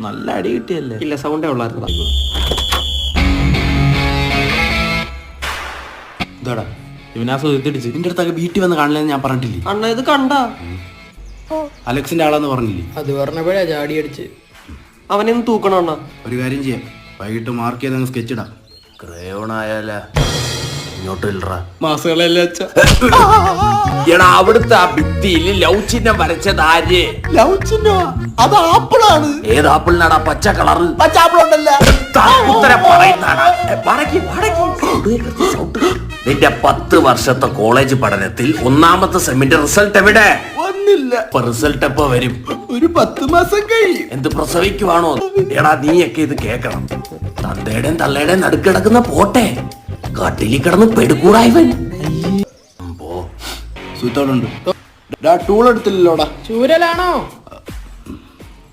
നല്ല അടി കിട്ടിയല്ലേ? ഇല്ല, സൗണ്ടേ ഉള്ളായിരുന്നു. ഇതാടാ ഇവനാസ് തിരിച്ച് നിന്റെ അടുത്തൊക്കെ വീട്ടിൽ വന്ന് കാണില്ലെന്ന് ഞാൻ പറഞ്ഞിട്ടില്ലേ? അണ്ണ ഇത് കണ്ട അലക്സിന്റെ ആളാന്ന് പറഞ്ഞില്ലേ? അത് പറഞ്ഞപ്പോഴാ ചാടി അടിച്ച്. അവനെ ഒന്ന് തൂക്കണം അണ്ണ. ഒരു കാര്യം ചെയ്യാം, വൈകിട്ട് മാർക്ക് ചെയ്തങ്ങ് സ്കെച്ച് ഇടാം. ക്രയോണായാല ഇങ്ങോട്ടില്ലറ മാസുകളല്ലേ അച്ഛ. എടാ അവിടുത്തെ ആ ഭിത്തിയിൽ ലവ് ചിഹ്നം വരച്ചത് ആര്? ലവ് ചിഹ്നോ? അത് ആപ്പിളാണ്. ഏത് ആപ്പിളിനാടാ പച്ച കളറ്? പച്ച ആപ്പിളുണ്ടല്ല. ഉത്തരം പറയുന്നതാടാ. നിന്റെ 10 വർഷത്തെ കോളേജ് പഠനത്തിൽ ഒന്നാമത്തെ സെമ്മിന്റെ റിസൾട്ട് എവിടെ? ഒന്നില്ല. ഇപ്പൊ റിസൾട്ട് എപ്പോ വരും? ഒരു 10 മാസം കഴിയും. എന്ത് പ്രസവിക്കുവാണോ? എടാ നീയൊക്കെ ഇത് കേക്കണം. തന്തയുടെയും തള്ളയുടെയും നടുക്കിടക്കുന്ന പോട്ടെ, കട്ടിലി കിടന്ന് പെടുക്കൂടായവൻ. സുത്തോടുണ്ട്. ടൂൾ എടുത്തില്ലല്ലോടാ. ചൂരലാണോ?